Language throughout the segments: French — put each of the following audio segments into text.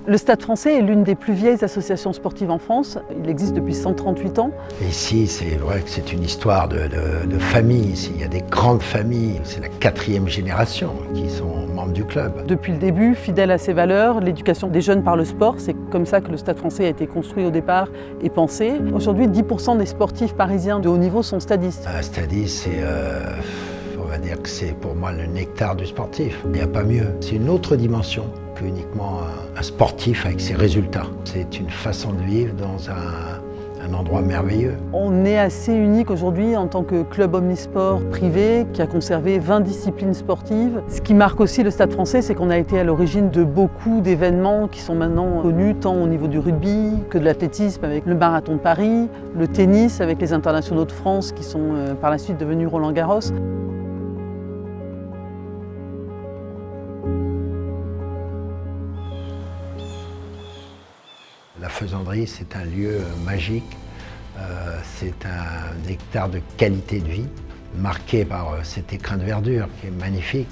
Le Stade français est l'une des plus vieilles associations sportives en France. Il existe depuis 138 ans. Ici, c'est vrai que c'est une histoire de famille. Ici, il y a des grandes familles. C'est la 4e génération qui sont membres du club. Depuis le début, fidèle à ses valeurs, l'éducation des jeunes par le sport, c'est comme ça que le Stade français a été construit au départ et pensé. Aujourd'hui, 10% des sportifs parisiens de haut niveau sont stadistes. Un stadiste, on va dire que c'est pour moi le nectar du sportif. Il n'y a pas mieux. C'est une autre dimension que uniquement un sportif avec ses résultats. C'est une façon de vivre dans un endroit merveilleux. On est assez unique aujourd'hui en tant que club omnisport privé qui a conservé 20 disciplines sportives. Ce qui marque aussi le Stade français, c'est qu'on a été à l'origine de beaucoup d'événements qui sont maintenant connus, tant au niveau du rugby que de l'athlétisme avec le marathon de Paris, le tennis avec les internationaux de France qui sont par la suite devenus Roland-Garros. La Faisanderie, c'est un lieu magique, c'est un nectar de qualité de vie, marqué par cet écrin de verdure qui est magnifique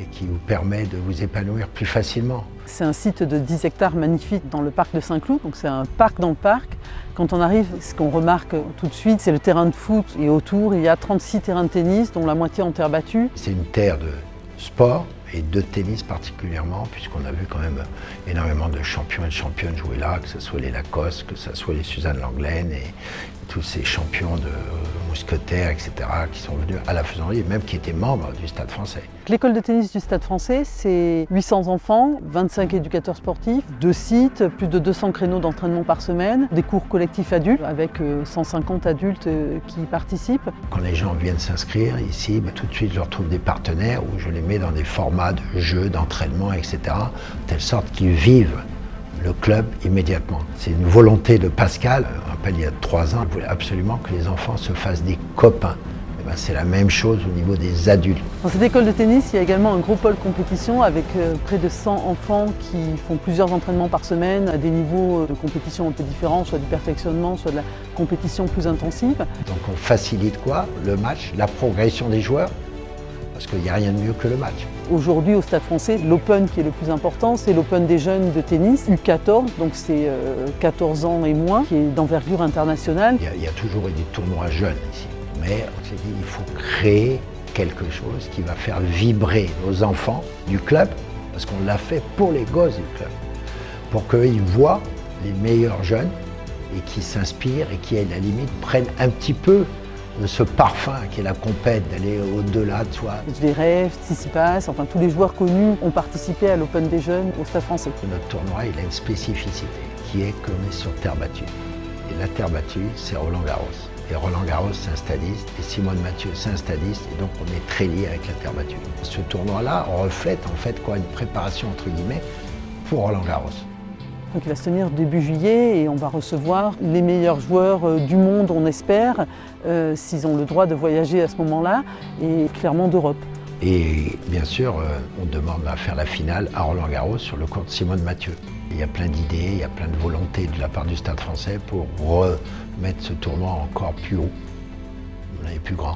et qui vous permet de vous épanouir plus facilement. C'est un site de 10 hectares magnifique dans le parc de Saint-Cloud, donc c'est un parc dans le parc. Quand on arrive, ce qu'on remarque tout de suite, c'est le terrain de foot et autour, il y a 36 terrains de tennis, dont la moitié en terre battue. C'est une terre de sport et de tennis particulièrement, puisqu'on a vu quand même énormément de champions et de championnes jouer là, que ce soit les Lacoste, que ce soit les Suzanne Langlaine et tous ces champions de mousquetaires, etc., qui sont venus à la Faisanderie et même qui étaient membres du Stade français. L'école de tennis du Stade français, c'est 800 enfants, 25 éducateurs sportifs, 2 sites, plus de 200 créneaux d'entraînement par semaine, des cours collectifs adultes avec 150 adultes qui y participent. Quand les gens viennent s'inscrire ici, tout de suite je leur trouve des partenaires où je les mets dans des formats de jeux, d'entraînement, etc., de telle sorte qu'ils vivent le club immédiatement. C'est une volonté de Pascal, je me rappelle il y a 3 ans, il voulait absolument que les enfants se fassent des copains. C'est la même chose au niveau des adultes. Dans cette école de tennis, il y a également un gros pôle compétition avec près de 100 enfants qui font plusieurs entraînements par semaine à des niveaux de compétition un peu différents, soit du perfectionnement, soit de la compétition plus intensive. Donc on facilite quoi? Le match, la progression des joueurs, parce qu'il n'y a rien de mieux que le match. Aujourd'hui au Stade français, l'Open qui est le plus important, c'est l'Open des jeunes de tennis, U14, donc c'est 14 ans et moins, qui est d'envergure internationale. Il y a toujours eu des tournois jeunes ici, mais on s'est dit il faut créer quelque chose qui va faire vibrer nos enfants du club, parce qu'on l'a fait pour les gosses du club, pour qu'ils voient les meilleurs jeunes et qui s'inspirent et qui, à la limite, prennent un petit peu de ce parfum qui est la compète, d'aller au-delà de soi. Zverev, Tsitsipas, enfin tous les joueurs connus ont participé à l'Open des jeunes au Stade français. Notre tournoi, il a une spécificité qui est qu'on est sur terre battue. Et la terre battue, c'est Roland-Garros. Et Roland-Garros, c'est un stadiste, et Simone Mathieu, c'est un stadiste, et donc on est très lié avec la terre battue. Ce tournoi-là reflète en fait quoi, une préparation entre guillemets pour Roland-Garros. Donc il va se tenir début juillet et on va recevoir les meilleurs joueurs du monde, on espère, s'ils ont le droit de voyager à ce moment-là, et clairement d'Europe. Et bien sûr, on demande à faire la finale à Roland-Garros sur le court de Simone Mathieu. Il y a plein d'idées, il y a plein de volontés de la part du Stade français pour remettre ce tournoi encore plus haut, plus grand.